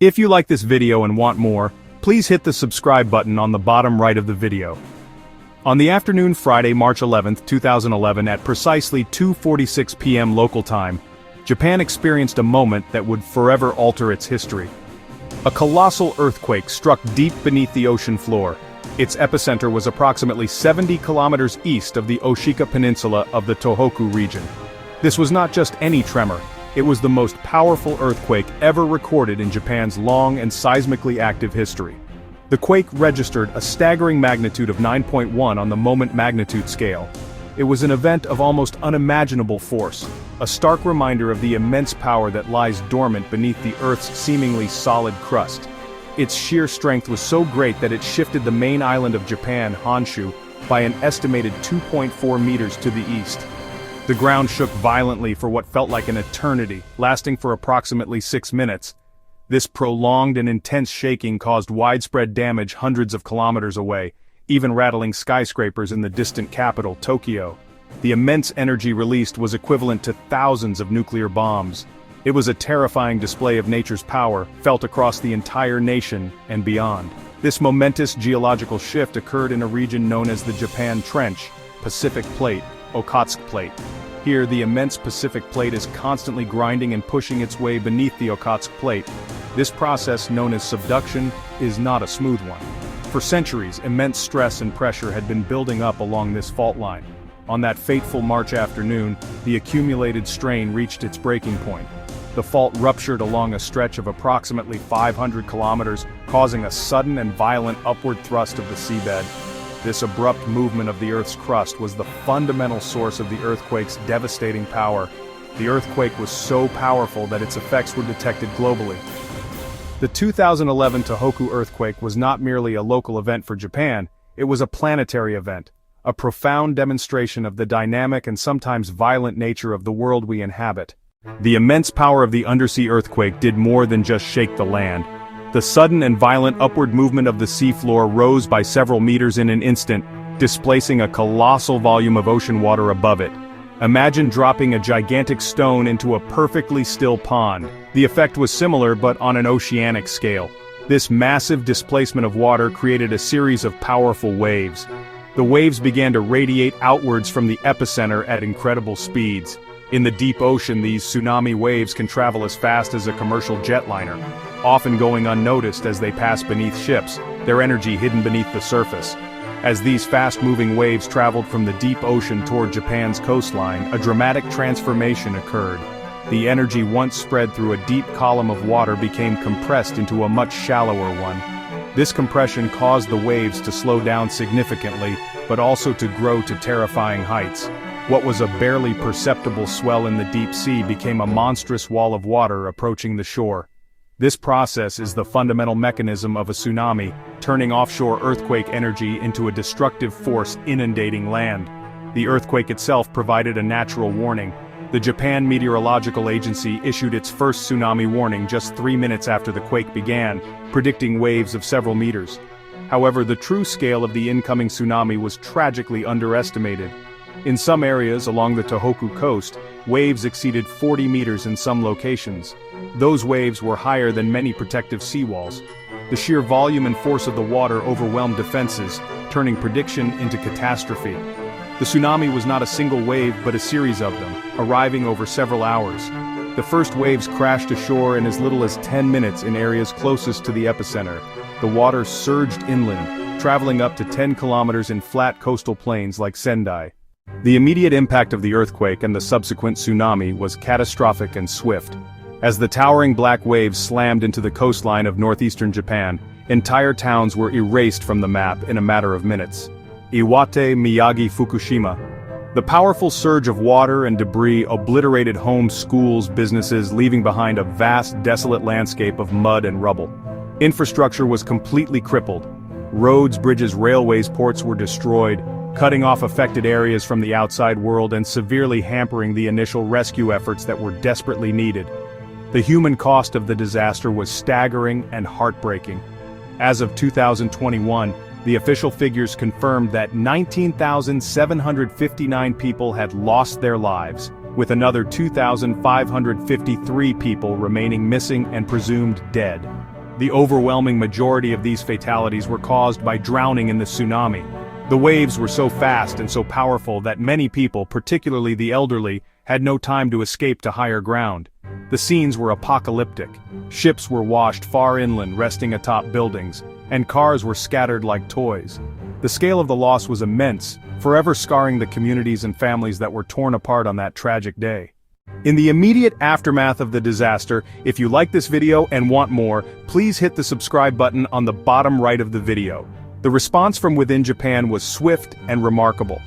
If you like this video and want more, please hit the subscribe button on the bottom right of the video. On the afternoon Friday, March 11, 2011 at precisely 2:46 p.m. local time, Japan experienced a moment that would forever alter its history. A colossal earthquake struck deep beneath the ocean floor. Its epicenter was approximately 70 kilometers east of the Oshika Peninsula of the Tohoku region. This was not just any tremor, it was the most powerful earthquake ever recorded in Japan's long and seismically active history. The quake registered a staggering magnitude of 9.1 on the moment magnitude scale. It was an event of almost unimaginable force, a stark reminder of the immense power that lies dormant beneath the Earth's seemingly solid crust. Its sheer strength was so great that it shifted the main island of Japan, Honshu, by an estimated 2.4 meters to the east. The ground shook violently for what felt like an eternity, lasting for approximately 6 minutes. This prolonged and intense shaking caused widespread damage hundreds of kilometers away, even rattling skyscrapers in the distant capital, Tokyo. The immense energy released was equivalent to thousands of nuclear bombs. It was a terrifying display of nature's power, felt across the entire nation and beyond. This momentous geological shift occurred in a region known as the Japan Trench, Pacific Plate, Okhotsk Plate. Here, the immense Pacific Plate is constantly grinding and pushing its way beneath the Okhotsk Plate. This process, known as subduction, is not a smooth one. For centuries, immense stress and pressure had been building up along this fault line. On that fateful March afternoon, the accumulated strain reached its breaking point. The fault ruptured along a stretch of approximately 500 kilometers, causing a sudden and violent upward thrust of the seabed. This abrupt movement of the Earth's crust was the fundamental source of the earthquake's devastating power. The earthquake was so powerful that its effects were detected globally. The 2011 Tohoku earthquake was not merely a local event for Japan, it was a planetary event, a profound demonstration of the dynamic and sometimes violent nature of the world we inhabit. The immense power of the undersea earthquake did more than just shake the land. The sudden and violent upward movement of the seafloor rose by several meters in an instant, displacing a colossal volume of ocean water above it. Imagine dropping a gigantic stone into a perfectly still pond. The effect was similar but on an oceanic scale. This massive displacement of water created a series of powerful waves. The waves began to radiate outwards from the epicenter at incredible speeds. In the deep ocean, these tsunami waves can travel as fast as a commercial jetliner, often going unnoticed as they pass beneath ships, their energy hidden beneath the surface. As these fast-moving waves traveled from the deep ocean toward Japan's coastline, a dramatic transformation occurred. The energy once spread through a deep column of water became compressed into a much shallower one. This compression caused the waves to slow down significantly, but also to grow to terrifying heights. What was a barely perceptible swell in the deep sea became a monstrous wall of water approaching the shore. This process is the fundamental mechanism of a tsunami, turning offshore earthquake energy into a destructive force inundating land. The earthquake itself provided a natural warning. The Japan Meteorological Agency issued its first tsunami warning just 3 minutes after the quake began, predicting waves of several meters. However, the true scale of the incoming tsunami was tragically underestimated. In some areas along the Tohoku coast, waves exceeded 40 meters in some locations. Those waves were higher than many protective seawalls. The sheer volume and force of the water overwhelmed defenses, turning prediction into catastrophe. The tsunami was not a single wave but a series of them, arriving over several hours. The first waves crashed ashore in as little as 10 minutes in areas closest to the epicenter. The water surged inland, traveling up to 10 kilometers in flat coastal plains like Sendai. The immediate impact of the earthquake and the subsequent tsunami was catastrophic and swift. As the towering black waves slammed into the coastline of northeastern Japan, entire towns were erased from the map in a matter of minutes. Iwate, Miyagi, Fukushima. The powerful surge of water and debris obliterated homes, schools, businesses, leaving behind a vast, desolate landscape of mud and rubble. Infrastructure was completely crippled. Roads, bridges, railways, ports were destroyed, cutting off affected areas from the outside world and severely hampering the initial rescue efforts that were desperately needed. The human cost of the disaster was staggering and heartbreaking. As of 2021, the official figures confirmed that 19,759 people had lost their lives. with another 2,553 people remaining missing and presumed dead. The overwhelming majority of these fatalities were caused by drowning in the tsunami. The waves were so fast and so powerful that many people, particularly the elderly, had no time to escape to higher ground. The scenes were apocalyptic. Ships were washed far inland, resting atop buildings, and cars were scattered like toys. The scale of the loss was immense, forever scarring the communities and families that were torn apart on that tragic day. In the immediate aftermath of the disaster, if you like this video and want more, please hit the subscribe button on the bottom right of the video. The response from within Japan was swift and remarkable.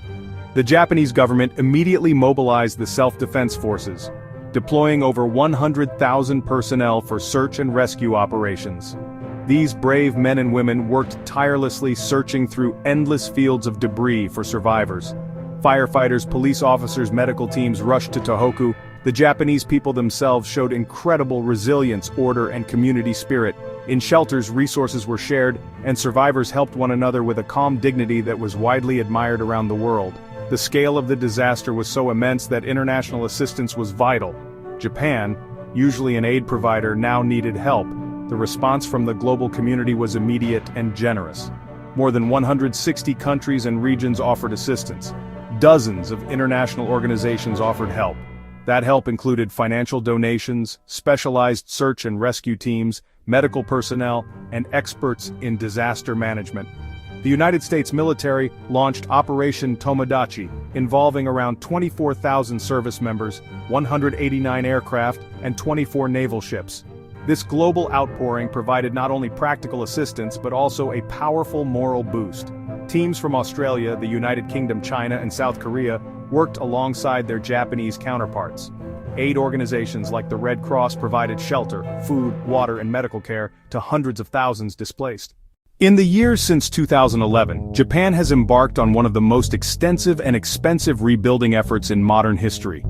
The Japanese government immediately mobilized the self-defense forces, deploying over 100,000 personnel for search and rescue operations. These brave men and women worked tirelessly, searching through endless fields of debris for survivors. Firefighters, police officers, medical teams rushed to Tohoku. The Japanese people themselves showed incredible resilience, order, and community spirit. In shelters, resources were shared, and survivors helped one another with a calm dignity that was widely admired around the world. The scale of the disaster was so immense that international assistance was vital. Japan, usually an aid provider, now needed help. The response from the global community was immediate and generous. More than 160 countries and regions offered assistance. Dozens of international organizations offered help. That help included financial donations, specialized search and rescue teams, medical personnel, and experts in disaster management. The United States military launched Operation Tomodachi, involving around 24,000 service members, 189 aircraft, and 24 naval ships. This global outpouring provided not only practical assistance but also a powerful moral boost. Teams from Australia, the United Kingdom, China, and South Korea worked alongside their Japanese counterparts. Aid organizations like the Red Cross provided shelter, food, water, and medical care to hundreds of thousands displaced. In the years since 2011, Japan has embarked on one of the most extensive and expensive rebuilding efforts in modern history.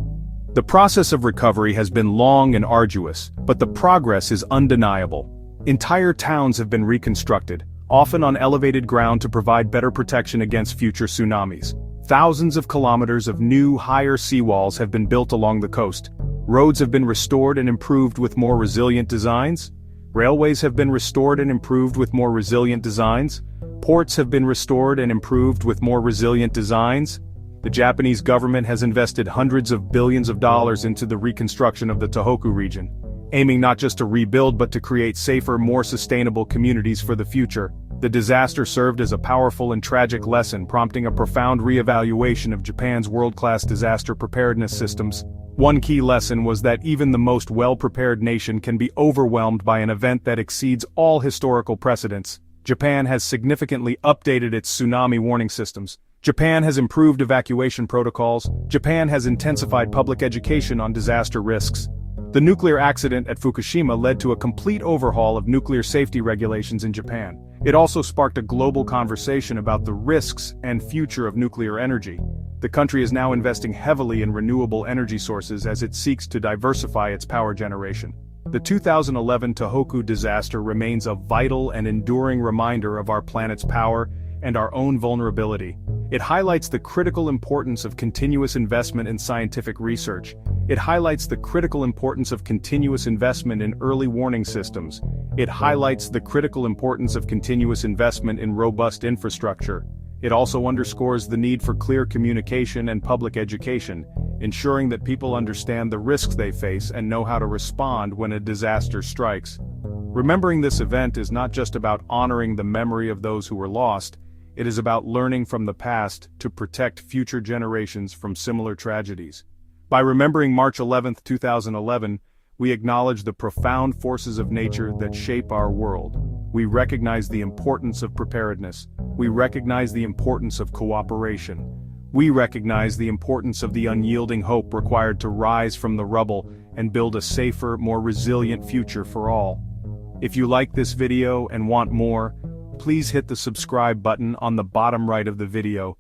The process of recovery has been long and arduous, but the progress is undeniable. Entire towns have been reconstructed, often on elevated ground to provide better protection against future tsunamis. Thousands of kilometers of new, higher seawalls have been built along the coast. Roads have been restored and improved with more resilient designs. Railways have been restored and improved with more resilient designs. Ports have been restored and improved with more resilient designs. The Japanese government has invested hundreds of billions of dollars into the reconstruction of the Tohoku region, aiming not just to rebuild but to create safer, more sustainable communities for the future. The disaster served as a powerful and tragic lesson, prompting a profound re-evaluation of Japan's world-class disaster preparedness systems. One key lesson was that even the most well-prepared nation can be overwhelmed by an event that exceeds all historical precedents. Japan has significantly updated its tsunami warning systems. Japan has improved evacuation protocols. Japan has intensified public education on disaster risks. The nuclear accident at Fukushima led to a complete overhaul of nuclear safety regulations in Japan. It also sparked a global conversation about the risks and future of nuclear energy. The country is now investing heavily in renewable energy sources as it seeks to diversify its power generation. The 2011 Tohoku disaster remains a vital and enduring reminder of our planet's power and our own vulnerability. It highlights the critical importance of continuous investment in scientific research. It highlights the critical importance of continuous investment in early warning systems. It highlights the critical importance of continuous investment in robust infrastructure. It also underscores the need for clear communication and public education, ensuring that people understand the risks they face and know how to respond when a disaster strikes. Remembering this event is not just about honoring the memory of those who were lost. It is about learning from the past to protect future generations from similar tragedies. By remembering March 11, 2011, we acknowledge the profound forces of nature that shape our world. We recognize the importance of preparedness. We recognize the importance of cooperation. We recognize the importance of the unyielding hope required to rise from the rubble and build a safer, more resilient future for all. If you like this video and want more, please hit the subscribe button on the bottom right of the video.